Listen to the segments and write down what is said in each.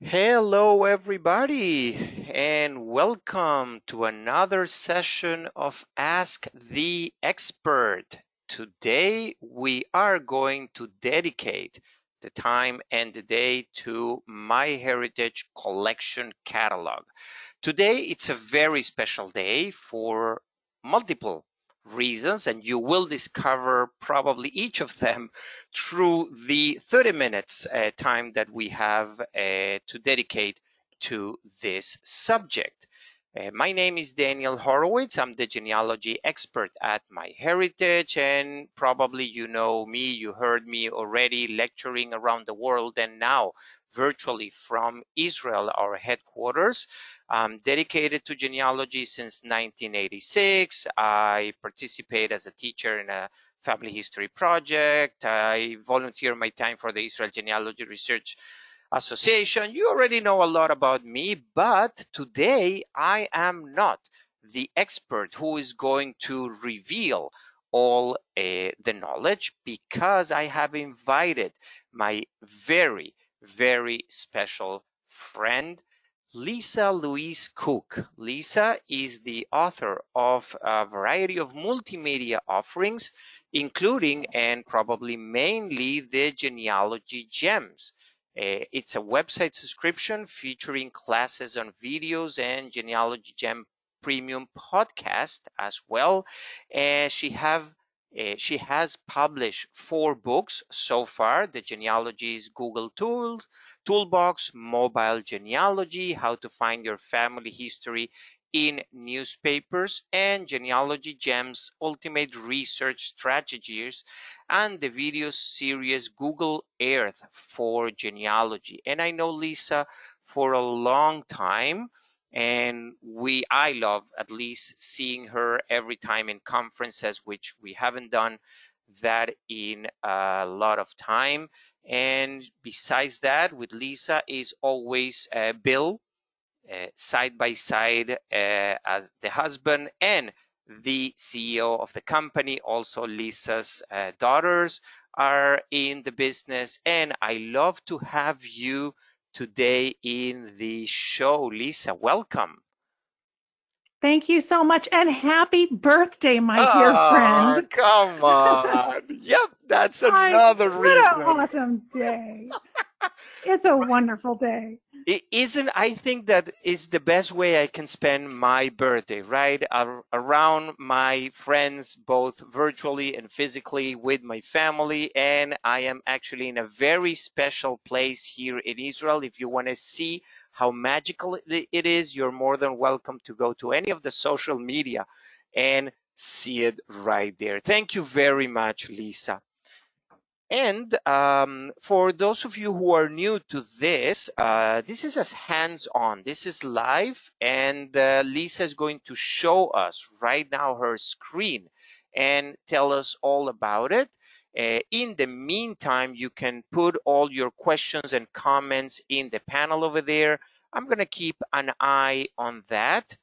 Hello, everybody, and welcome to another session of Ask the Expert. Today, we are going to dedicate the time and the day to MyHeritage Collection Catalog. Today, it's a very special day for multiple reasons, and you will discover probably each of them through the 30 minutes time that we have to dedicate to this subject. My name is Daniel Horowitz. I'm the genealogy expert at MyHeritage, and probably you know me, you heard me already lecturing around the world, and now virtually from Israel, our headquarters. I'm dedicated to genealogy since 1986. I participate as a teacher in a family history project. I volunteer my time for the Israel Genealogy Research Association. You already know a lot about me, but today I am not the expert who is going to reveal all the knowledge, because I have invited my very special friend, Lisa Louise Cooke. Lisa is the author of a variety of multimedia offerings, including and probably mainly the Genealogy Gems. It's a website subscription featuring classes on videos and Genealogy Gem premium podcast as well. And she has published 4 books so far: The Genealogy's Google Toolbox, Mobile Genealogy, How to Find Your Family History in Newspapers, and Genealogy Gems Ultimate Research Strategies, and the video series Google Earth for Genealogy. And I know Lisa for a long time, and I love at least seeing her every time in conferences, which we haven't done that in a lot of time. And besides that, with Lisa is always Bill, side by side as the husband and the CEO of the company. Also, Lisa's daughters are in the business, and I love to have you today in the show. Lisa, welcome. Thank you so much, and happy birthday, my dear Oh, friend. come on. Yep, that's another What an reason. awesome day. It's a wonderful day. It isn't, I think that is the best way I can spend my birthday, right? Around my friends, both virtually and physically, with my family. And I am actually in a very special place here in Israel. If you want to see how magical it is, you're more than welcome to go to any of the social media and see it right there. Thank you very much, Lisa. And for those of you who are new to this is as hands-on. This is live, and Lisa is going to show us right now her screen and tell us all about it. In the meantime, you can put all your questions and comments in the panel over there. I'm going to keep an eye on that,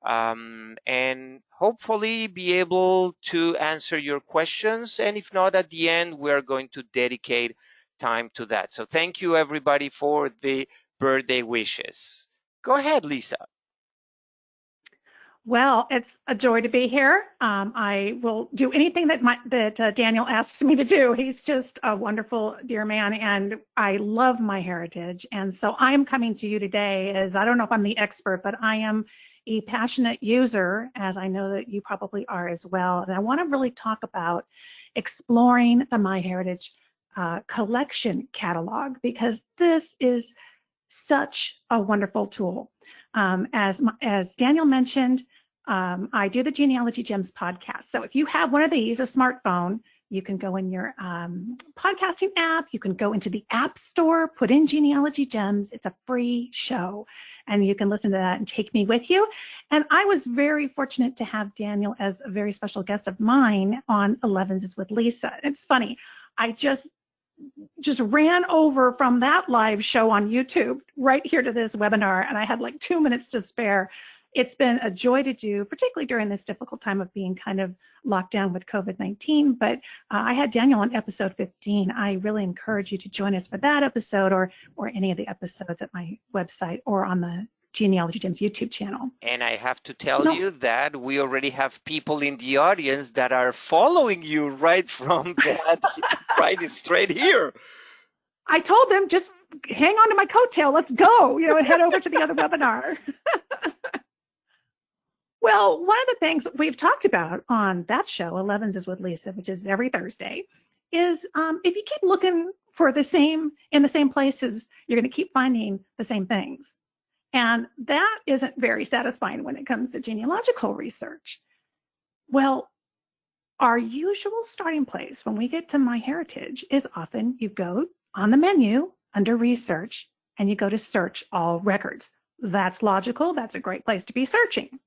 and hopefully be able to answer your questions. And if not, at the end, we're going to dedicate time to that. So thank you, everybody, for the birthday wishes. Go ahead, Lisa. Well, it's a joy to be here. I will do anything that Daniel asks me to do. He's just a wonderful, dear man, and I love my heritage. And so I am coming to you today as, I don't know if I'm the expert, but I am a passionate user, as I know that you probably are as well. And I want to really talk about exploring the MyHeritage collection catalog, because this is such a wonderful tool. As Daniel mentioned, I do the Genealogy Gems podcast. So if you have one of these, a smartphone, you can go in your podcasting app. You can go into the App Store, put in Genealogy Gems. It's a free show, and you can listen to that and take me with you. And I was very fortunate to have Daniel as a very special guest of mine on 11s is with Lisa. It's funny. I just ran over from that live show on YouTube right here to this webinar, and I had like 2 minutes to spare. It's been a joy to do, particularly during this difficult time of being kind of locked down with COVID-19. But I had Daniel on episode 15. I really encourage you to join us for that episode or any of the episodes at my website or on the Genealogy Gems YouTube channel. And I have to tell you that we already have people in the audience that are following you right from that, right straight here. I told them, just hang on to my coattail. Let's go, and head over to the other webinar. Well, one of the things we've talked about on that show, 11s is with Lisa, which is every Thursday, is if you keep looking for in the same places, you're going to keep finding the same things. And that isn't very satisfying when it comes to genealogical research. Well, our usual starting place when we get to MyHeritage is often you go on the menu under research and you go to search all records. That's logical. That's a great place to be searching.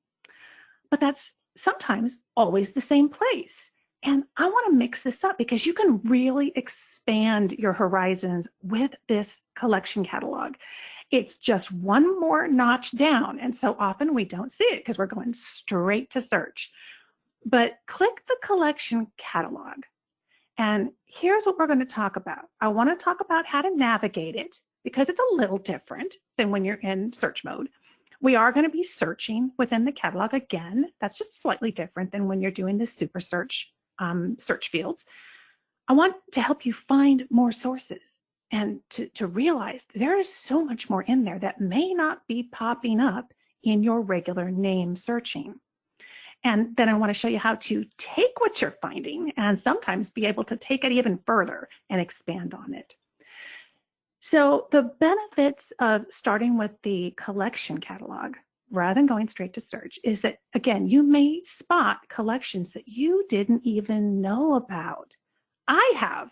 But that's sometimes always the same place. And I want to mix this up because you can really expand your horizons with this collection catalog. It's just one more notch down. And so often we don't see it because we're going straight to search. But click the collection catalog. And here's what we're going to talk about. I want to talk about how to navigate it because it's a little different than when you're in search mode. We are going to be searching within the catalog again. That's just slightly different than when you're doing the super search fields. I want to help you find more sources and to realize there is so much more in there that may not be popping up in your regular name searching. And then I want to show you how to take what you're finding and sometimes be able to take it even further and expand on it. So the benefits of starting with the collection catalog rather than going straight to search is that, again, you may spot collections that you didn't even know about. I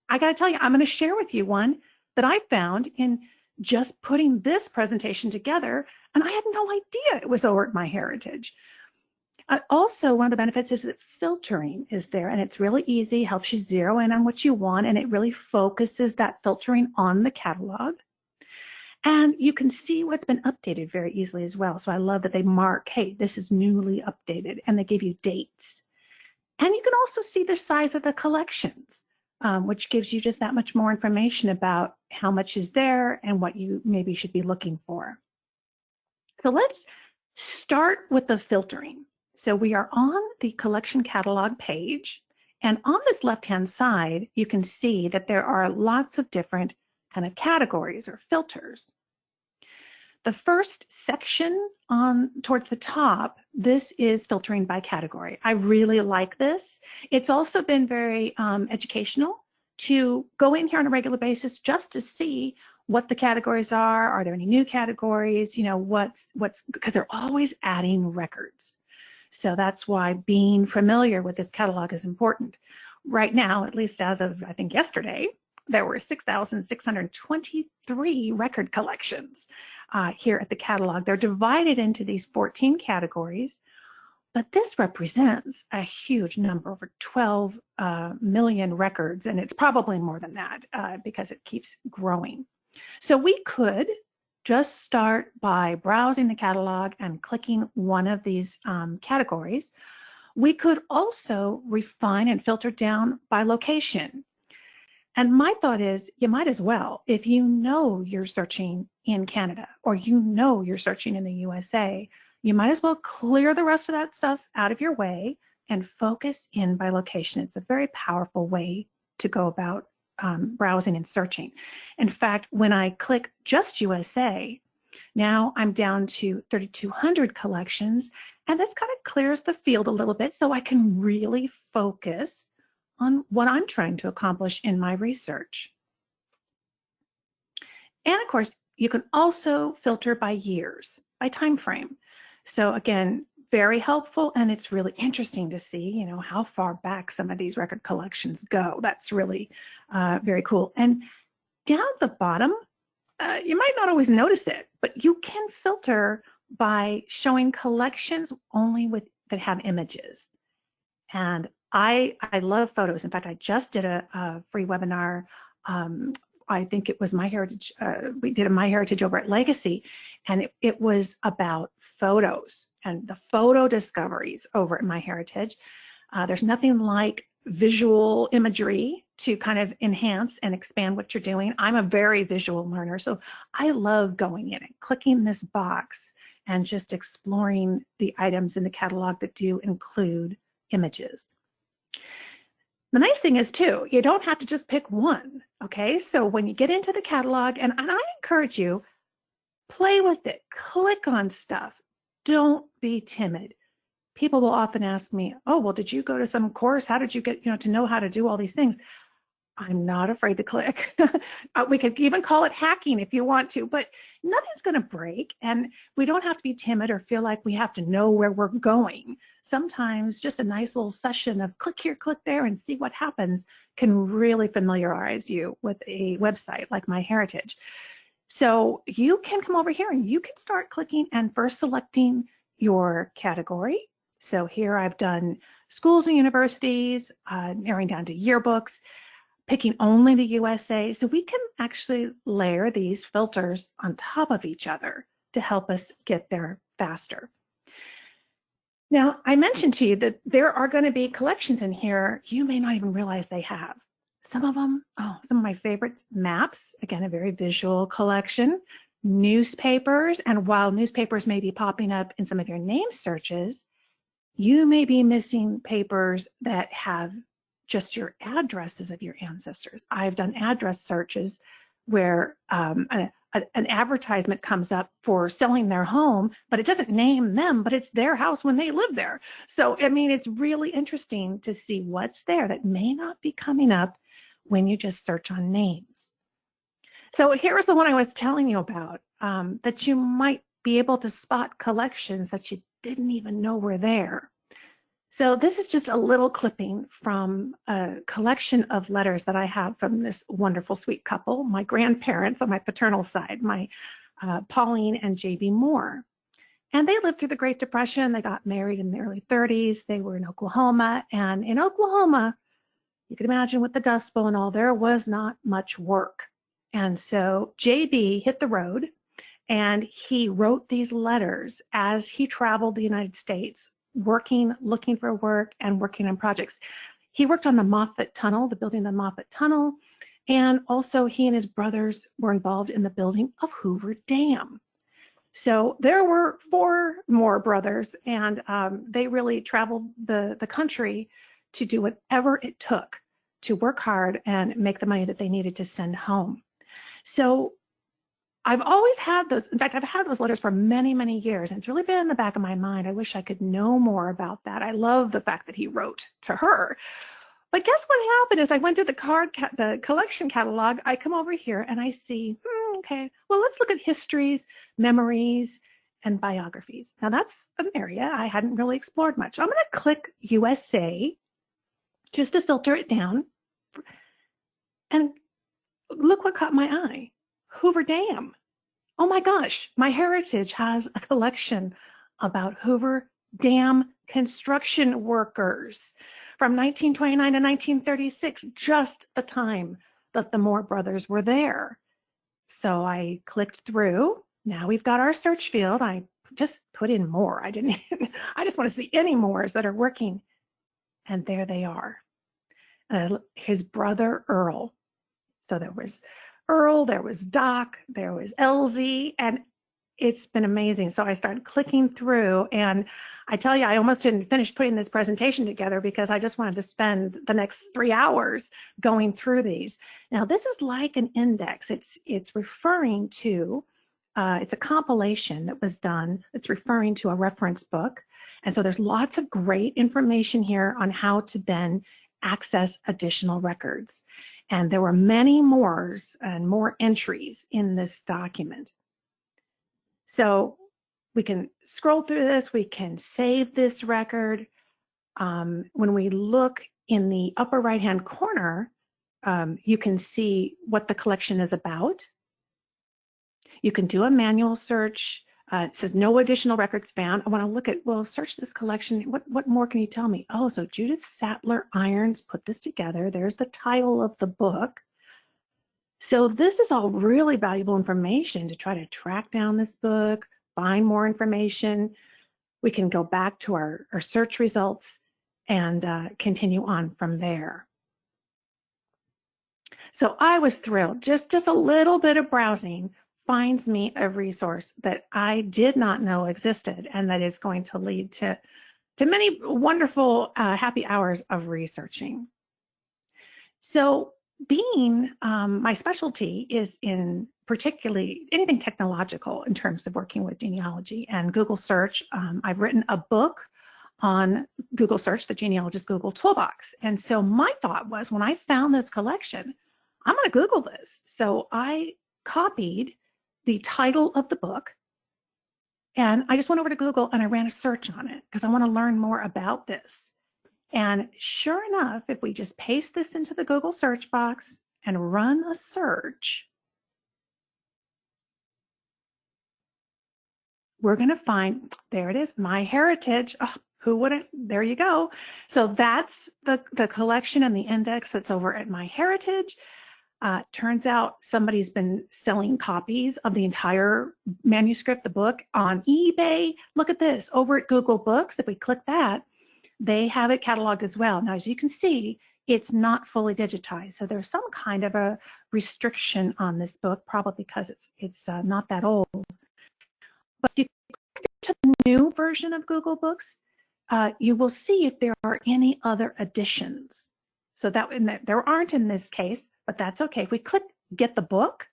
got to tell you, I'm going to share with you one that I found in just putting this presentation together, and I had no idea it was over at MyHeritage. Also, one of the benefits is that filtering is there, and it's really easy, helps you zero in on what you want, and it really focuses that filtering on the catalog. And you can see what's been updated very easily as well. So I love that they mark, hey, this is newly updated, and they give you dates. And you can also see the size of the collections, which gives you just that much more information about how much is there and what you maybe should be looking for. So let's start with the filtering. So we are on the collection catalog page, and on this left-hand side, you can see that there are lots of different kind of categories or filters. The first section towards the top, this is filtering by category. I really like this. It's also been very educational to go in here on a regular basis just to see what the categories are. Are there any new categories? Because they're always adding records. So that's why being familiar with this catalog is important. Right now, at least as of, I think, yesterday, there were 6,623 record collections here at the catalog. They're divided into these 14 categories, but this represents a huge number, over 12 million records, and it's probably more than that because it keeps growing. So we could just start by browsing the catalog and clicking one of these categories. We could also refine and filter down by location. And my thought is you might as well, if you know you're searching in Canada or you know you're searching in the USA, you might as well clear the rest of that stuff out of your way and focus in by location. It's a very powerful way to go about browsing and searching. In fact, when I click just USA, now I'm down to 3,200 collections, and this kind of clears the field a little bit so I can really focus on what I'm trying to accomplish in my research. And of course, you can also filter by years, by time frame. So again, very helpful, and it's really interesting to see, how far back some of these record collections go. That's really very cool. And down at the bottom, you might not always notice it, but you can filter by showing collections only that have images. And I love photos. In fact, I just did a free webinar on I think it was MyHeritage. We did a MyHeritage over at Legacy, and it was about photos and the photo discoveries over at MyHeritage. There's nothing like visual imagery to kind of enhance and expand what you're doing. I'm a very visual learner, so I love going in and clicking this box and just exploring the items in the catalog that do include images. The nice thing is, too, you don't have to just pick one, okay? So when you get into the catalog, and I encourage you, play with it, click on stuff. Don't be timid. People will often ask me, oh, well, did you go to some course? How did you get, to know how to do all these things? I'm not afraid to click. We could even call it hacking if you want to, but nothing's going to break. And we don't have to be timid or feel like we have to know where we're going. Sometimes just a nice little session of click here, click there, and see what happens can really familiarize you with a website like MyHeritage. So you can come over here and you can start clicking and first selecting your category. So here I've done schools and universities, narrowing down to yearbooks, picking only the USA. So we can actually layer these filters on top of each other to help us get there faster. Now, I mentioned to you that there are going to be collections in here you may not even realize they have. Some of them, some of my favorites, maps, again, a very visual collection, newspapers, and while newspapers may be popping up in some of your name searches, you may be missing papers that have just your addresses of your ancestors. I've done address searches where an advertisement comes up for selling their home, but it doesn't name them, but it's their house when they lived there. So, I mean, it's really interesting to see what's there that may not be coming up when you just search on names. So here's the one I was telling you about, that you might be able to spot collections that you didn't even know were there. So this is just a little clipping from a collection of letters that I have from this wonderful, sweet couple, my grandparents on my paternal side, my Pauline and J.B. Moore. And they lived through the Great Depression. They got married in the early 30s. They were in Oklahoma. And in Oklahoma, you can imagine with the Dust Bowl and all, there was not much work. And so J.B. hit the road, and he wrote these letters as he traveled the United States, working, looking for work, and working on projects. He worked on the Moffat Tunnel, the building of the Moffat Tunnel, and also he and his brothers were involved in the building of Hoover Dam. So there were 4 more brothers, and they really traveled the country to do whatever it took to work hard and make the money that they needed to send home. So I've always had those. In fact, I've had those letters for many, many years, and it's really been in the back of my mind. I wish I could know more about that. I love the fact that he wrote to her. But guess what happened is I went to the collection catalog. I come over here and I see, okay, well, let's look at histories, memories, and biographies. Now that's an area I hadn't really explored much. I'm going to click USA just to filter it down. And look what caught my eye. Hoover Dam. Oh my gosh, MyHeritage has a collection about Hoover Dam construction workers from 1929 to 1936, just the time that the Moore brothers were there. So I clicked through. Now we've got our search field. I just put in Moore. I just want to see any Moores that are working. And there they are. His brother Earl. So there was Earl, there was Doc, there was Elsie, and it's been amazing. So I started clicking through, and I tell you, I almost didn't finish putting this presentation together because I just wanted to spend the next 3 hours going through these. Now, this is like an index. It's referring to, it's a compilation that was done. It's referring to a reference book. And so there's lots of great information here on how to then access additional records. And there were many Moores and more entries in this document. So we can scroll through this, we can save this record. When we look in the upper right-hand corner, you can see what the collection is about. You can do a manual search. It says no additional records found. I want to look at, well, search this collection. What more can you tell me? Oh, so Judith Sattler Irons put this together. There's the title of the book. So this is all really valuable information to try to track down this book, find more information. We can go back to our search results and continue on from there. So I was thrilled. Just a little bit of browsing finds me a resource that I did not know existed, and that is going to lead to many wonderful happy hours of researching. So being my specialty is in particularly anything technological in terms of working with genealogy and Google search. I've written a book on Google search, the Genealogist Google Toolbox. And so my thought was, when I found this collection, I'm going to Google this. So I copied the title of the book, and I just went over to Google and I ran a search on it because I want to learn more about this. And sure enough, if we just paste this into the Google search box and run a search, we're going to find, there it is, MyHeritage. Oh, who wouldn't? There you go. So that's the collection and the index that's over at MyHeritage. Turns out somebody's been selling copies of the entire manuscript, the book, on eBay. Look at this, over at Google Books. If we click that, they have it cataloged as well. Now, as you can see, it's not fully digitized. So there's some kind of a restriction on this book, probably because it's not that old. But if you click to the new version of Google Books, you will see if there are any other editions. So there aren't in this case, but that's okay. If we click Get the Book,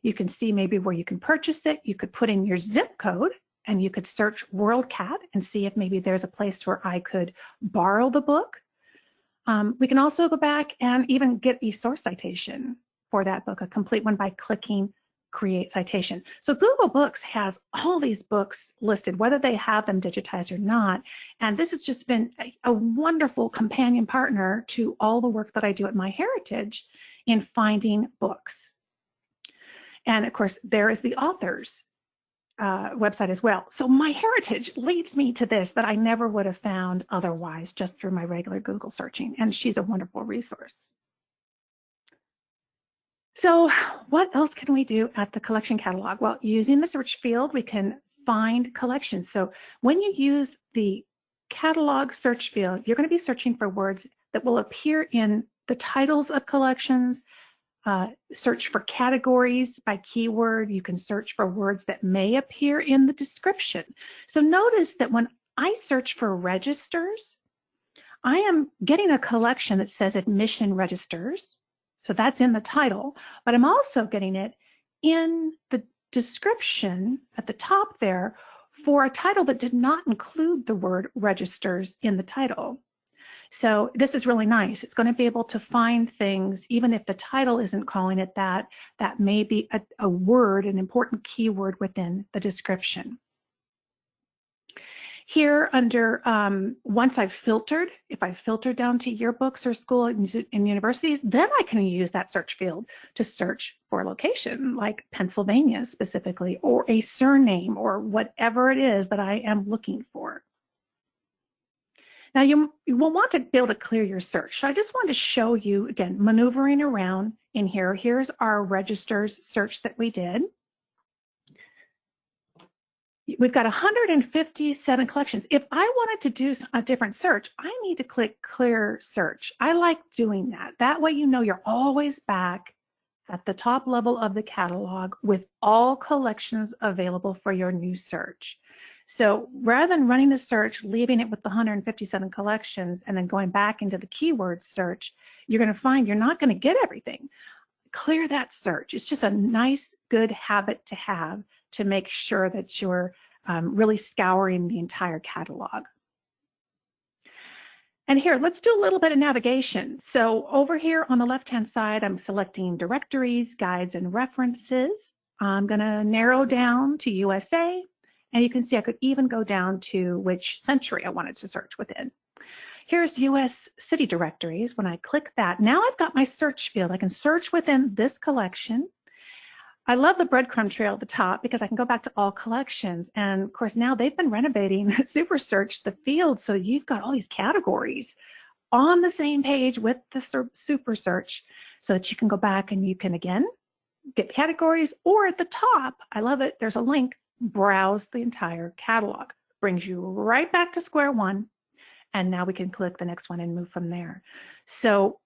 you can see maybe where you can purchase it. You could put in your zip code, and you could search WorldCat and see if maybe there's a place where I could borrow the book. We can also go back and even get a source citation for that book, a complete one, by clicking Create Citation. So Google Books has all these books listed, whether they have them digitized or not. And this has just been a wonderful companion partner to all the work that I do at MyHeritage in finding books. And of course, there is the author's website as well. So MyHeritage leads me to this that I never would have found otherwise, just through my regular Google searching. And she's a wonderful resource. So what else can we do at the collection catalog? Well, using the search field, we can find collections. So when you use the catalog search field, you're going to be searching for words that will appear in the titles of collections. Search for categories by keyword. You can search for words that may appear in the description. So notice that when I search for registers, I am getting a collection that says admission registers. So that's in the title, but I'm also getting it in the description at the top there for a title that did not include the word registers in the title. So this is really nice. It's going to be able to find things, even if the title isn't calling it that, that may be a word, an important keyword within the description. Here under, once I've filtered, if I filter down to yearbooks or school and universities, then I can use that search field to search for a location like Pennsylvania specifically, or a surname, or whatever it is that I am looking for. Now you will want to be able to clear your search. So I just wanted to show you, again, maneuvering around in here. Here's our registers search that we did. We've got 157 collections. If I wanted to do a different search, I need to click Clear Search. I like doing that. That way you know you're always back at the top level of the catalog with all collections available for your new search. So rather than running the search, leaving it with the 157 collections, and then going back into the keyword search, you're going to find you're not going to get everything. Clear that search. It's just a nice, good habit to have to make sure that you're really scouring the entire catalog. And here, let's do a little bit of navigation. So over here on the left-hand side, I'm selecting directories, guides, and references. I'm going to narrow down to USA, and you can see I could even go down to which century I wanted to search within. Here's US city directories. When I click that, now I've got my search field. I can search within this collection. I love the breadcrumb trail at the top because I can go back to all collections. And of course, now they've been renovating Super Search, the field. So you've got all these categories on the same page with the Super Search so that you can go back and you can, again, get categories, or at the top, I love it, there's a link, browse the entire catalog. Brings you right back to square one. And now we can click the next one and move from there. So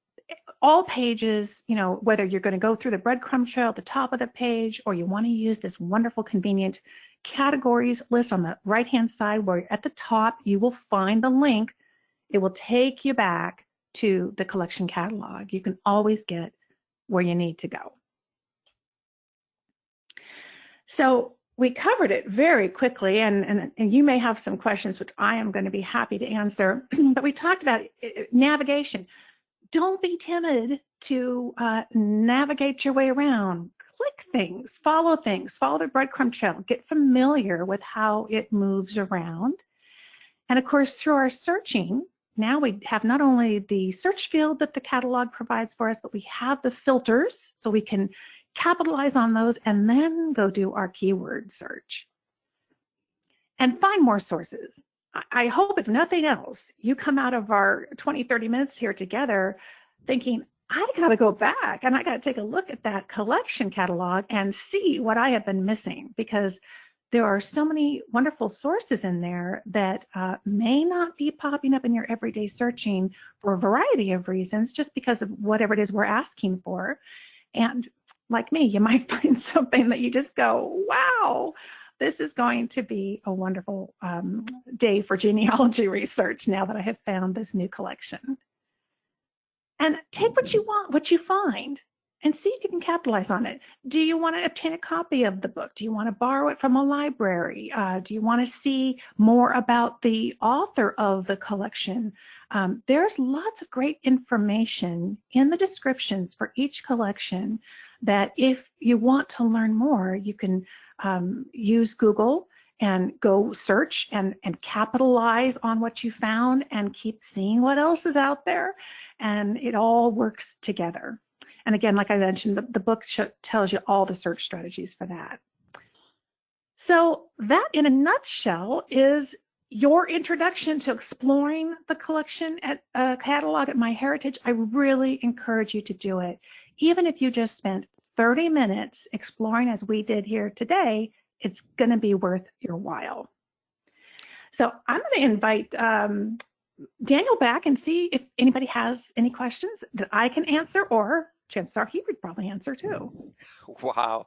all pages, whether you're going to go through the breadcrumb trail at the top of the page, or you want to use this wonderful, convenient categories list on the right-hand side, where at the top you will find the link. It will take you back to the collection catalog. You can always get where you need to go. So we covered it very quickly, and you may have some questions, which I am going to be happy to answer. But we talked about navigation. Don't be timid to navigate your way around. Click things, follow the breadcrumb trail, get familiar with how it moves around. And of course, through our searching, now we have not only the search field that the catalog provides for us, but we have the filters, so we can capitalize on those and then go do our keyword search and find more sources. I hope, if nothing else, you come out of our 20, 30 minutes here together thinking, I got to go back and I got to take a look at that collection catalog and see what I have been missing, because there are so many wonderful sources in there that may not be popping up in your everyday searching for a variety of reasons, just because of whatever it is we're asking for. And like me, you might find something that you just go, wow, this is going to be a wonderful day for genealogy research now that I have found this new collection. And take what you want, what you find, and see if you can capitalize on it. Do you want to obtain a copy of the book? Do you want to borrow it from a library? Do you want to see more about the author of the collection? There's lots of great information in the descriptions for each collection that if you want to learn more, you can use Google and go search and capitalize on what you found and keep seeing what else is out there. And it all works together. And again, like I mentioned, the book tells you all the search strategies for that. So that, in a nutshell, is your introduction to exploring the collection at catalog at MyHeritage. I really encourage you to do it. Even if you just spent 30 minutes exploring as we did here today, it's going to be worth your while. So I'm going to invite Daniel back and see if anybody has any questions that I can answer, or chances are he would probably answer too. Wow.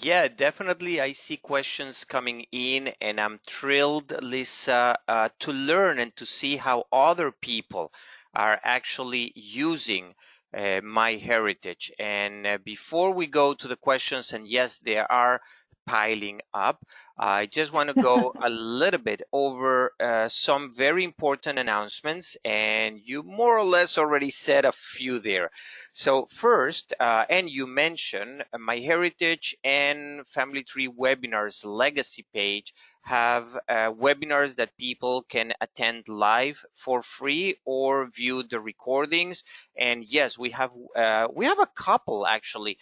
Yeah, definitely. I see questions coming in, and I'm thrilled, Lisa, to learn and to see how other people are actually using MyHeritage. And before we go to the questions, and yes, there are piling up, I just want to go a little bit over some very important announcements, and you more or less already said a few there. So first, and you mentioned MyHeritage and Family Tree Webinars Legacy page have webinars that people can attend live for free or view the recordings. And yes, we have a couple actually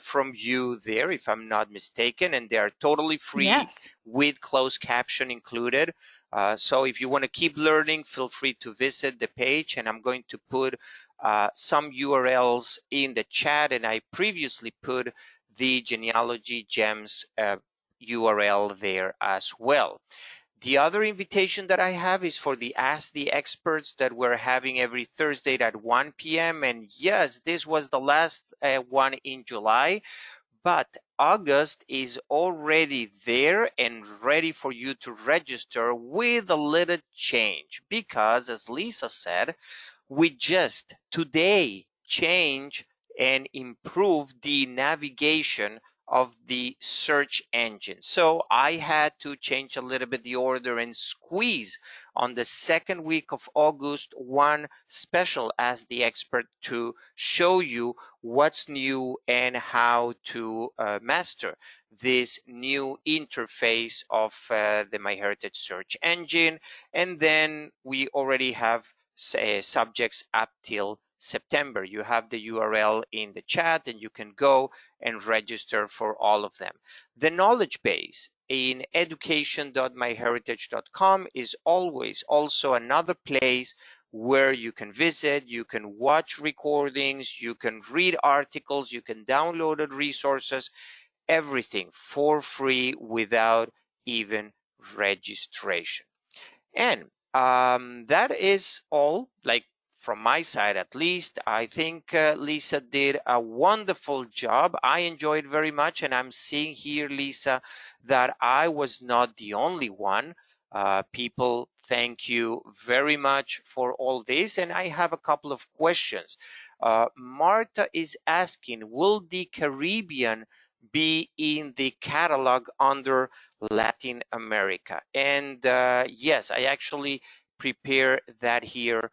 from you there, if I'm not mistaken, and they are totally free. Yes. With closed caption included. So if you want to keep learning, feel free to visit the page, and I'm going to put some URLs in the chat, and I previously put the Genealogy Gems URL there as well. The other invitation that I have is for the Ask the Experts that we're having every Thursday at 1 p.m. And yes, this was the last one in July, but August is already there and ready for you to register with a little change, because as Lisa said, we just today change and improve the navigation of the search engine. So I had to change a little bit the order and squeeze on the second week of August one special Ask the Expert to show you what's new and how to master this new interface of the MyHeritage search engine. And then we already have subjects up till September. You have the URL in the chat, and you can go and register for all of them. The knowledge base in education.myheritage.com is always also another place where you can visit, you can watch recordings, you can read articles, you can download resources, everything for free without even registration. And that is all, like from my side at least. I think Lisa did a wonderful job. I enjoyed very much, and I'm seeing here, Lisa, that I was not the only one. People, thank you very much for all this. And I have a couple of questions. Marta is asking, will the Caribbean be in the catalog under Latin America? And yes, I actually prepare that here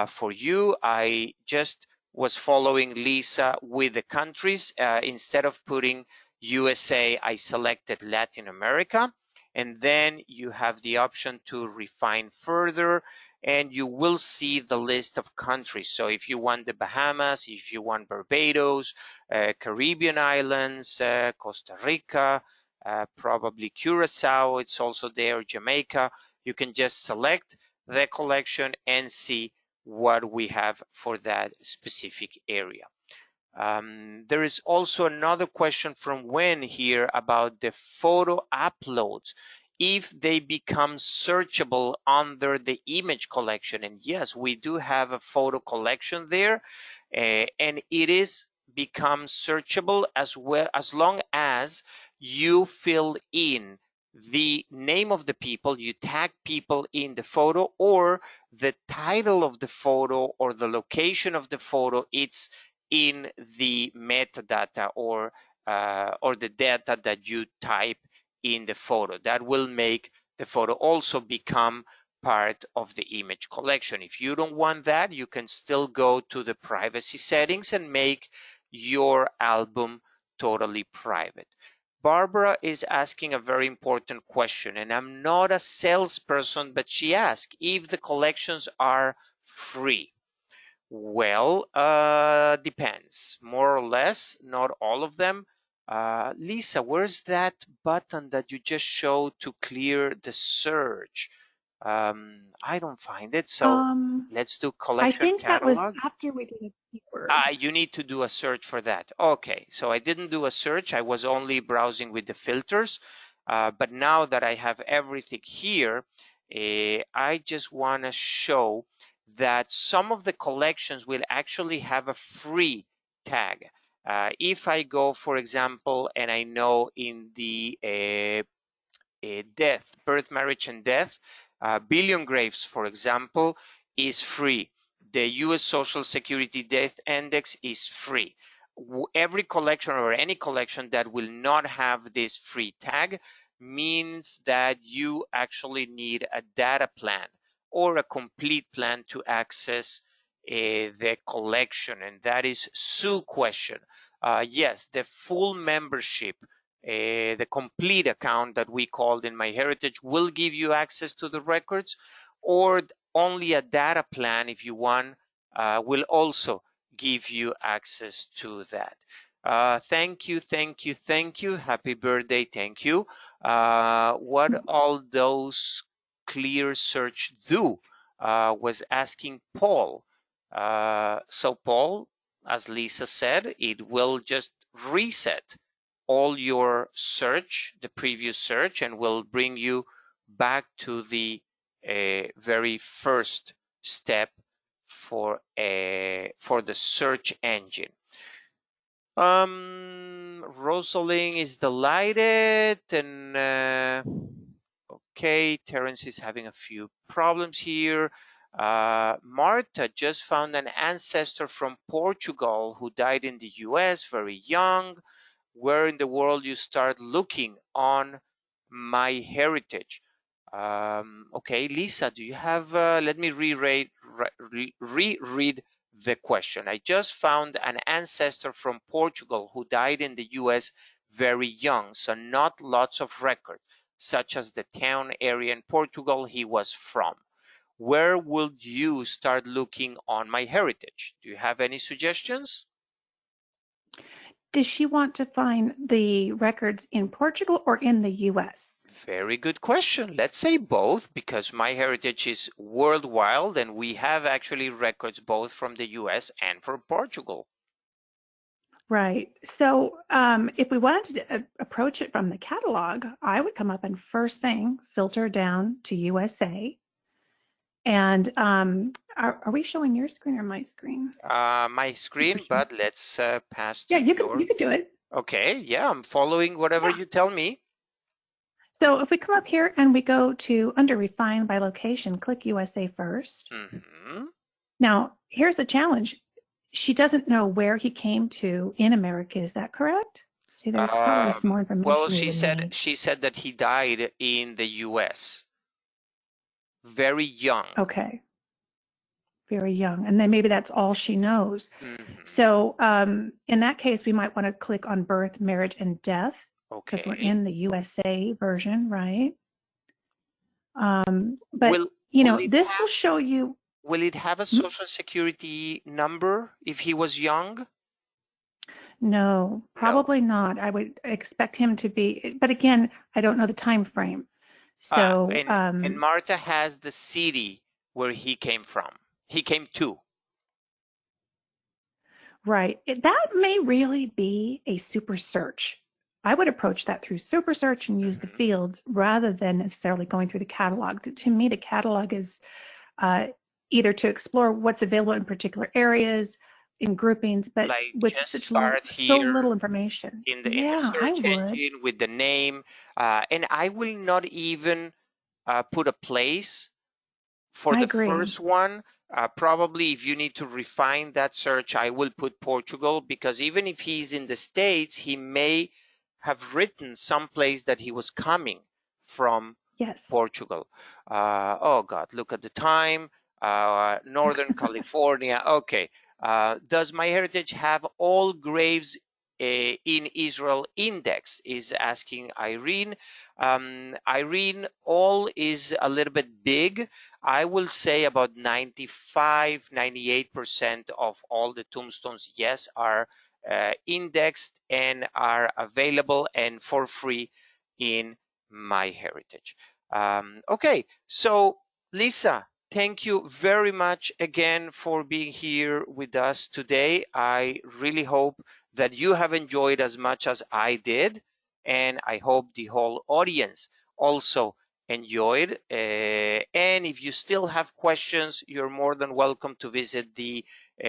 for you. I just was following Lisa with the countries. Instead of putting USA, I selected Latin America. And then you have the option to refine further, and you will see the list of countries. So if you want the Bahamas, if you want Barbados, Caribbean islands, Costa Rica, probably Curacao, it's also there, Jamaica. You can just select the collection and see what we have for that specific area. There is also another question from Wen here about the photo uploads, if they become searchable under the image collection. And yes, we do have a photo collection there, and it is become searchable as well, as long as you fill in the name of the people, you tag people in the photo, or the title of the photo or the location of the photo, it's in the metadata or the data that you type in the photo. That will make the photo also become part of the image collection. If you don't want that, you can still go to the privacy settings and make your album totally private. Barbara is asking a very important question, and I'm not a salesperson, but she asked if the collections are free. Well, depends, more or less, not all of them. Lisa, where's that button that you just showed to clear the search? I don't find it, so let's do I collection think that was catalog. after we did a keyword. You need to do a search for that. Okay, so I didn't do a search. I was only browsing with the filters. But now that I have everything here, I just want to show that some of the collections will actually have a free tag. If I go, for example, and I know in the death, birth, marriage, and death, Billion Graves, for example, is free. The US Social Security Death Index is free. Every collection or any collection that will not have this free tag means that you actually need a data plan or a complete plan to access the collection. And that is Sue question. Yes, the full membership, the complete account that we called in MyHeritage, will give you access to the records, or only a data plan, if you want, will also give you access to that. Thank you, thank you, thank you. Happy birthday, thank you. What all those clear search do, was asking Paul. So Paul, as Lisa said, it will just reset all your search, the previous search, and will bring you back to the very first step for the search engine. Rosalind is delighted, and okay, Terence is having a few problems here. Marta just found an ancestor from Portugal who died in the US very young. Where in the world you start looking on MyHeritage? Okay, Lisa, do you have, let me reread the question. I just found an ancestor from Portugal who died in the US very young, so not lots of records, such as the town area in Portugal he was from. Where would you start looking on MyHeritage? Do you have any suggestions? Does she want to find the records in Portugal or in the US? Very good question. Let's say both, because MyHeritage is worldwide and we have actually records both from the US and from Portugal. Right. So if we wanted to approach it from the catalog, I would come up and first thing filter down to USA. And are we showing your screen or my screen? My screen, but let's pass to Yeah, you your. could do it. Okay, yeah, I'm following whatever Yeah. you tell me. So if we come up here and we go to under refine by location, click USA first. Mm-hmm. Now, here's the challenge. She doesn't know where he came to in America. Is that correct? See, there's probably some more information Well, we would need. she said that he died in the US, very young. Okay. Very young. And then maybe that's all she knows. Mm-hmm. So in that case, we might want to click on birth, marriage, and death because we're Okay. in the USA version, right? But, Will this will show you. Will it have a social security number if he was young? No, probably not. I would expect him to be, but again, I don't know the time frame. So, and Marta has the city where he came from. He came to. right. That may really be a super search. I would approach that through super search and use the fields rather than necessarily going through the catalog. To me, the catalog is either to explore what's available in particular areas, in groupings, but Like with just so little information. in the Yeah, I search would. engine with the name, and I will not even put a place for I the agree. first one. Probably if you need to refine that search, I will put Portugal, because even if he's in the States, he may have written someplace that he was coming from. Yes. Portugal. Oh God, look at the time. Northern California. Okay. Does MyHeritage have all graves in Israel indexed? Is asking Irene. Irene, all is a little bit big. I will say about 95, 98% of all the tombstones, yes, are indexed and are available and for free in MyHeritage. Okay, so Lisa, thank you very much again for being here with us today. I really hope that you have enjoyed as much as I did, and I hope the whole audience also enjoyed. And if you still have questions, you're more than welcome to visit the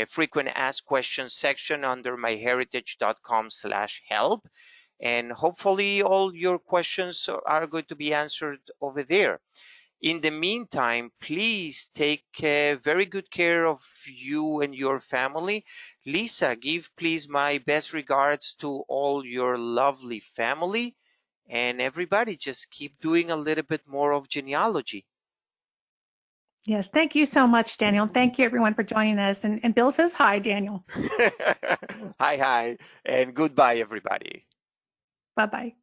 frequent asked questions section under myheritage.com/help. And hopefully all your questions are going to be answered over there. In the meantime, please take very good care of you and your family. Lisa, give please my best regards to all your lovely family, and everybody just keep doing a little bit more of genealogy. Yes, thank you so much, Daniel. Thank you, everyone, for joining us. And Bill says hi, Daniel. Hi, and goodbye, everybody. Bye-bye.